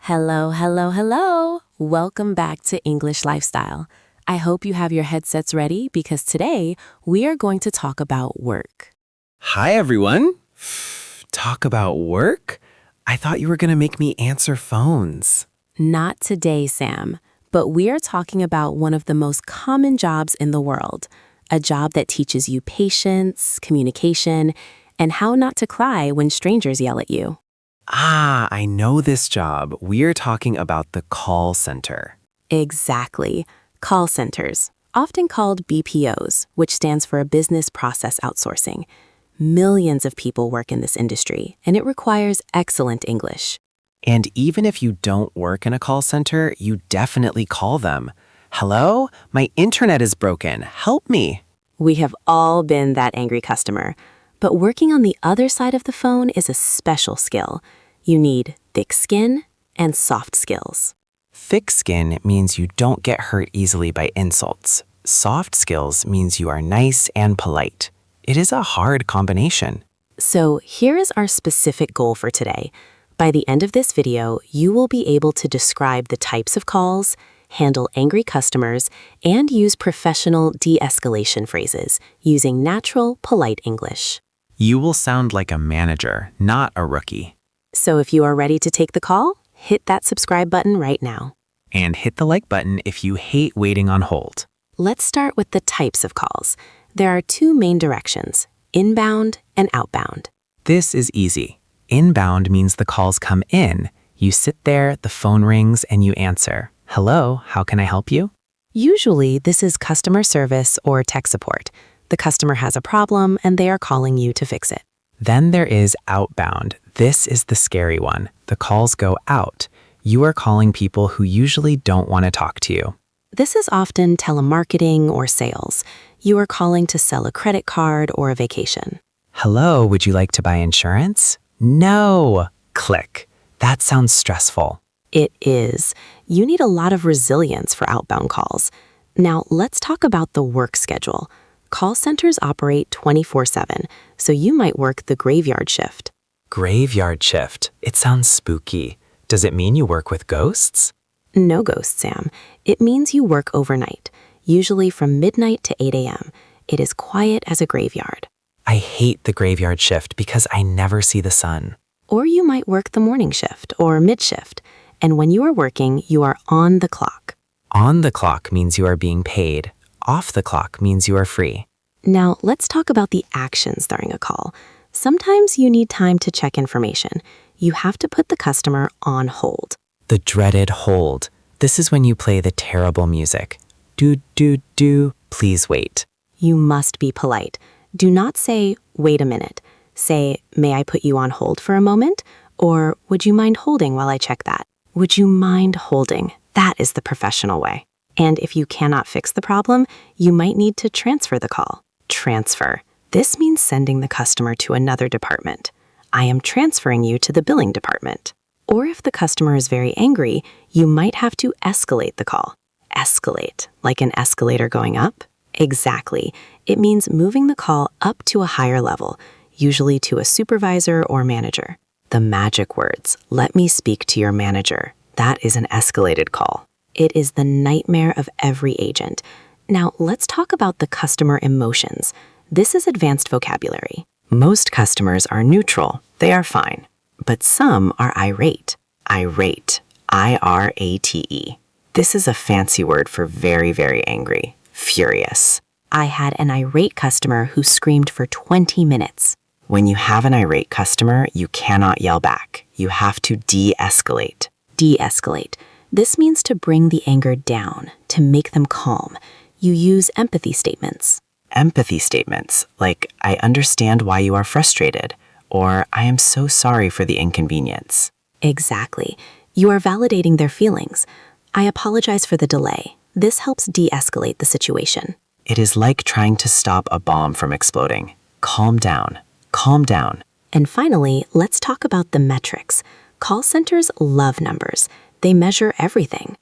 Hello, hello, hello. Welcome back to English Lifestyle. I hope you have your headsets ready because today we are going to talk about work. Hi, everyone. Talk about work? I thought you were going to make me answer phones. Not today, Sam, but we are talking about one of the most common jobs in the world, a job that teaches you patience, communication, and how not to cry when strangers yell at you. I know this job. We're talking about the call center. Exactly. Call centers, often called BPOs, which stands for Business Process Outsourcing. Millions of people work in this industry, and it requires excellent English. And even if you don't work in a call center, you definitely call them. Hello? My internet is broken. Help me. We have all been that angry customer, but working on the other side of the phone is a special skill. You need thick skin and soft skills. Thick skin means you don't get hurt easily by insults. Soft skills means you are nice and polite. It is a hard combination. So here is our specific goal for today. By the end of this video, you will be able to describe the types of calls, handle angry customers, and use professional de-escalation phrases using natural, polite English. You will sound like a manager, not a rookie. So if you are ready to take the call, hit that subscribe button right now. And hit the like button if you hate waiting on hold. Let's start with the types of calls. There are two main directions, inbound and outbound. This is easy. Inbound means the calls come in. You sit there, the phone rings, and you answer. Hello, how can I help you? Usually, this is customer service or tech support. The customer has a problem and they are calling you to fix it. Then there is outbound. This is the scary one. The calls go out. You are calling people who usually don't want to talk to you. This is often telemarketing or sales. You are calling to sell a credit card or a vacation. Hello, would you like to buy insurance? No. Click. That sounds stressful. It is. You need a lot of resilience for outbound calls. Now, let's talk about the work schedule. Call centers operate 24/7, so you might work the graveyard shift. Graveyard shift. It sounds spooky. Does it mean you work with ghosts? No ghosts, Sam. It means you work overnight, usually from midnight to 8 a.m. It is quiet as a graveyard. I hate the graveyard shift because I never see the sun. Or you might work the morning shift or mid-shift, and when you are working, you are on the clock. On the clock means you are being paid. Off the clock means you are free. Now, let's talk about the actions during a call. Sometimes you need time to check information. You have to put the customer on hold. The dreaded hold. This is when you play the terrible music. Do, please wait. You must be polite. Do not say, wait a minute. Say, may I put you on hold for a moment? Or would you mind holding while I check that? Would you mind holding? That is the professional way. And if you cannot fix the problem, you might need to transfer the call. Transfer. This means sending the customer to another department. I am transferring you to the billing department. Or if the customer is very angry, you might have to escalate the call. Escalate, like an escalator going up? Exactly. It means moving the call up to a higher level, usually to a supervisor or manager. The magic words, let me speak to your manager. That is an escalated call. It is the nightmare of every agent. Now, let's talk about the customer emotions. This is advanced vocabulary. Most customers are neutral. They are fine. But some are irate. Irate. I-R-A-T-E. This is a fancy word for very, very angry. Furious. I had an irate customer who screamed for 20 minutes. When you have an irate customer, you cannot yell back. You have to de-escalate. De-escalate. This means to bring the anger down, to make them calm. You use empathy statements. Empathy statements, like, I understand why you are frustrated, or I am so sorry for the inconvenience. Exactly. You are validating their feelings. I apologize for the delay. This helps de-escalate the situation. It is like trying to stop a bomb from exploding. Calm down. Calm down. And finally, let's talk about the metrics. Call centers love numbers. They measure everything.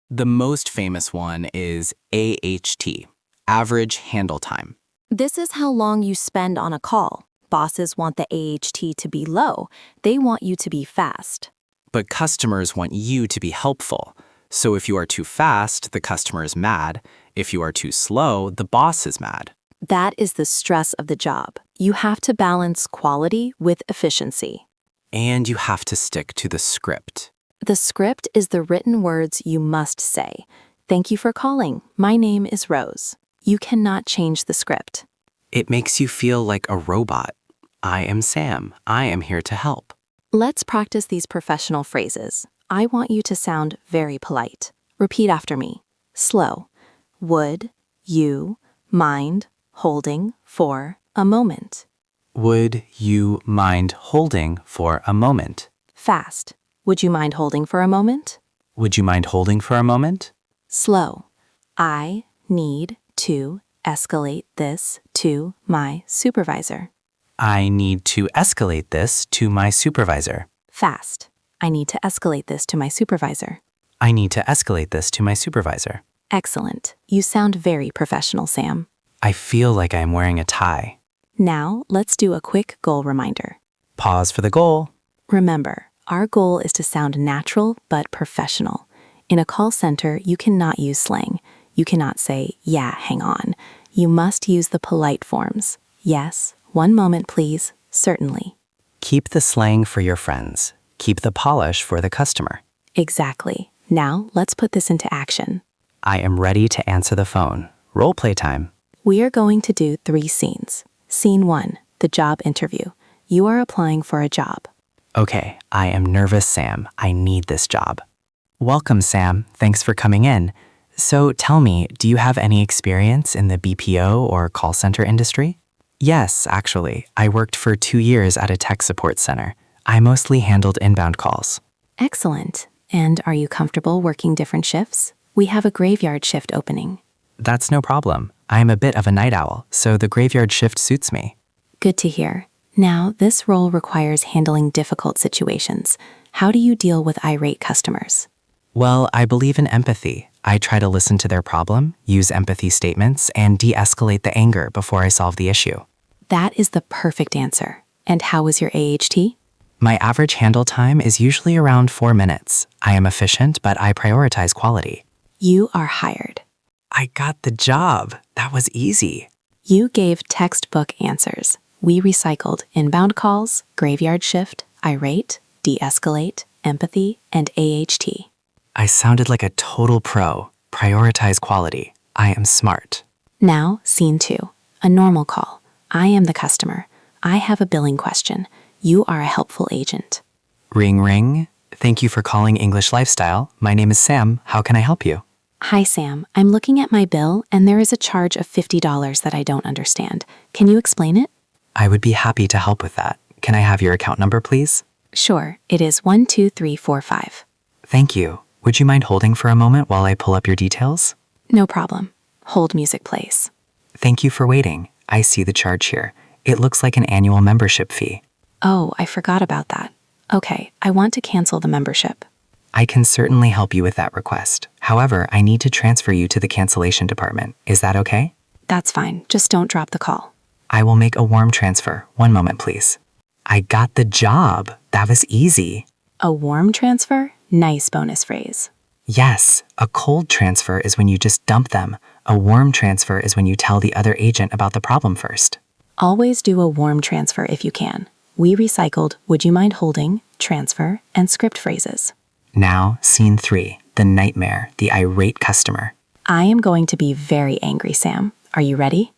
The most famous one is AHT, average handle time. This is how long you spend on a call. Bosses want the AHT to be low. They want you to be fast. But customers want you to be helpful. So if you are too fast, the customer is mad. If you are too slow, the boss is mad. That is the stress of the job. You have to balance quality with efficiency. And you have to stick to the script. The script is the written words you must say. Thank you for calling. My name is Rose. You cannot change the script. It makes you feel like a robot. I am Sam. I am here to help. Let's practice these professional phrases. I want you to sound very polite. Repeat after me. Slow. Would you mind holding for a moment? Would you mind holding for a moment? Fast. Would you mind holding for a moment? Would you mind holding for a moment? Slow. I need to escalate this to my supervisor. I need to escalate this to my supervisor. Fast. I need to escalate this to my supervisor. I need to escalate this to my supervisor. Excellent. You sound very professional, Sam. I feel like I'm wearing a tie. Now, let's do a quick goal reminder. Pause for the goal. Remember, our goal is to sound natural but professional. In a call center, you cannot use slang. You cannot say, yeah, hang on. You must use the polite forms. Yes, one moment, please. Certainly. Keep the slang for your friends. Keep the polish for the customer. Exactly. Now, let's put this into action. I am ready to answer the phone. Role play time. We are going to do 3 scenes. Scene 1, the job interview. You are applying for a job. Okay, I am nervous, Sam. I need this job. Welcome, Sam. Thanks for coming in. So tell me, do you have any experience in the BPO or call center industry? Yes, actually. I worked for 2 years at a tech support center. I mostly handled inbound calls. Excellent. And are you comfortable working different shifts? We have a graveyard shift opening. That's no problem. I'm a bit of a night owl, so the graveyard shift suits me. Good to hear. Now, this role requires handling difficult situations. How do you deal with irate customers? Well, I believe in empathy. I try to listen to their problem, use empathy statements, and de-escalate the anger before I solve the issue. That is the perfect answer. And how was your AHT? My average handle time is usually around 4 minutes. I am efficient, but I prioritize quality. You are hired. I got the job. That was easy. You gave textbook answers. We recycled inbound calls, graveyard shift, irate, de-escalate, empathy, and AHT. I sounded like a total pro. Prioritize quality. I am smart. Now, scene 2, a normal call. I am the customer. I have a billing question. You are a helpful agent. Ring, ring. Thank you for calling English Lifestyle. My name is Sam. How can I help you? Hi, Sam. I'm looking at my bill, and there is a charge of $50 that I don't understand. Can you explain it? I would be happy to help with that. Can I have your account number, please? Sure. It is 12345. Thank you. Would you mind holding for a moment while I pull up your details? No problem. Hold music plays. Thank you for waiting. I see the charge here. It looks like an annual membership fee. Oh, I forgot about that. Okay, I want to cancel the membership. I can certainly help you with that request. However, I need to transfer you to the cancellation department. Is that okay? That's fine. Just don't drop the call. I will make a warm transfer. One moment, please. I got the job. That was easy. A warm transfer? Nice bonus phrase. Yes, a cold transfer is when you just dump them. A warm transfer is when you tell the other agent about the problem first. Always do a warm transfer if you can. We recycled would you mind holding, transfer, and script phrases. Now, scene 3, the nightmare, the irate customer. I am going to be very angry, Sam. Are you ready?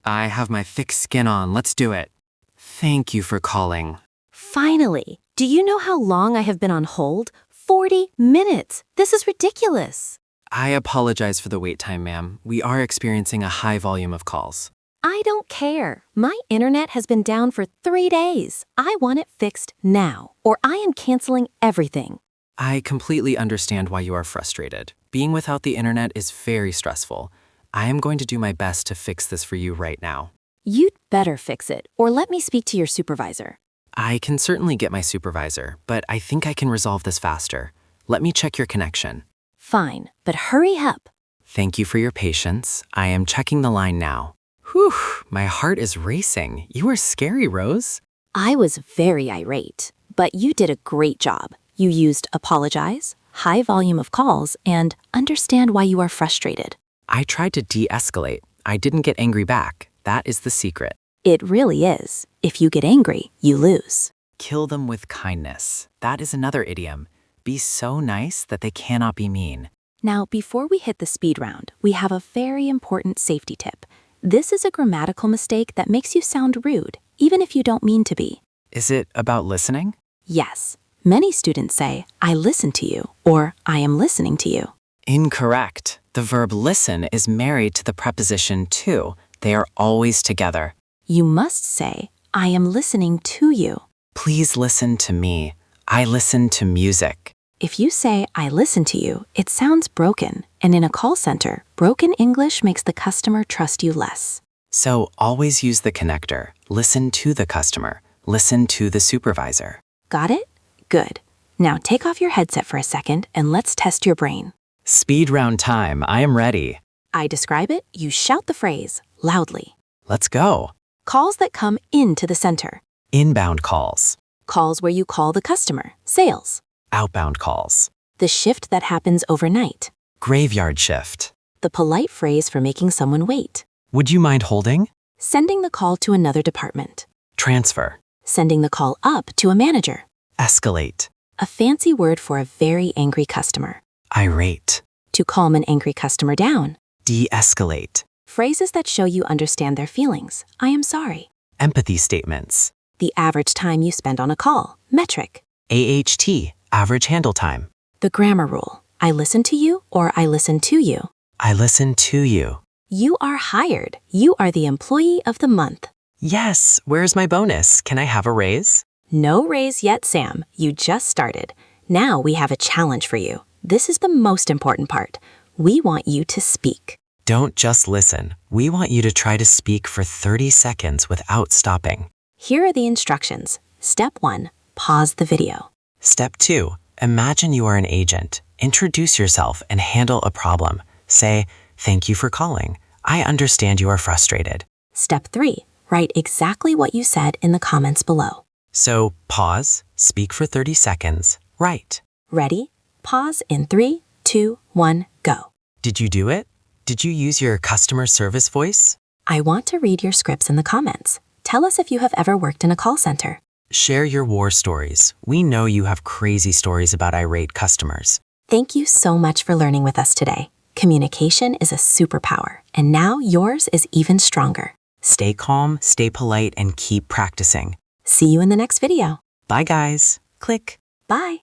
I have my thick skin on. Let's do it. Thank you for calling. Finally! Do you know how long I have been on hold? 40 minutes! This is ridiculous! I apologize for the wait time, ma'am. We are experiencing a high volume of calls. I don't care. My internet has been down for 3 days. I want it fixed now, or I am canceling everything. I completely understand why you are frustrated. Being without the internet is very stressful. I am going to do my best to fix this for you right now. You'd better fix it, or let me speak to your supervisor. I can certainly get my supervisor, but I think I can resolve this faster. Let me check your connection. Fine, but hurry up. Thank you for your patience. I am checking the line now. Whew, my heart is racing. You are scary, Rose. I was very irate, but you did a great job. You used apologize, high volume of calls, and understand why you are frustrated. I tried to de-escalate. I didn't get angry back. That is the secret. It really is. If you get angry, you lose. Kill them with kindness. That is another idiom. Be so nice that they cannot be mean. Now, before we hit the speed round, we have a very important safety tip. This is a grammatical mistake that makes you sound rude, even if you don't mean to be. Is it about listening? Yes. Many students say, I listen to you, or I am listening to you. Incorrect. The verb listen is married to the preposition to. They are always together. You must say, I am listening to you. Please listen to me. I listen to music. If you say, I listen to you, it sounds broken, and in a call center, broken English makes the customer trust you less. So always use the connector. Listen to the customer. Listen to the supervisor. Got it? Good. Now take off your headset for a second and let's test your brain. Speed round time. I am ready. I describe it, you shout the phrase loudly. Let's go. Calls that come into the center. Inbound calls. Calls where you call the customer, sales. Outbound calls. The shift that happens overnight. Graveyard shift. The polite phrase for making someone wait. Would you mind holding? Sending the call to another department. Transfer. Sending the call up to a manager. Escalate. A fancy word for a very angry customer. Irate. To calm an angry customer down. De-escalate. Phrases that show you understand their feelings. I am sorry. Empathy statements. The average time you spend on a call. Metric. AHT. Average handle time. The grammar rule. I listen to you or I listen to you. I listen to you. You are hired. You are the employee of the month. Yes, where's my bonus? Can I have a raise? No raise yet, Sam. You just started. Now we have a challenge for you. This is the most important part. We want you to speak. Don't just listen. We want you to try to speak for 30 seconds without stopping. Here are the instructions. Step 1. Pause the video. Step 2. Imagine you are an agent. Introduce yourself and handle a problem. Say, thank you for calling. I understand you are frustrated. Step 3. Write exactly what you said in the comments below. So pause, speak for 30 seconds, write. Ready? Pause in 3, 2, 1, go. Did you do it? Did you use your customer service voice? I want to read your scripts in the comments. Tell us if you have ever worked in a call center. Share your war stories. We know you have crazy stories about irate customers. Thank you so much for learning with us today. Communication is a superpower, and now yours is even stronger. Stay calm, stay polite, and keep practicing. See you in the next video. Bye, guys. Click. Bye.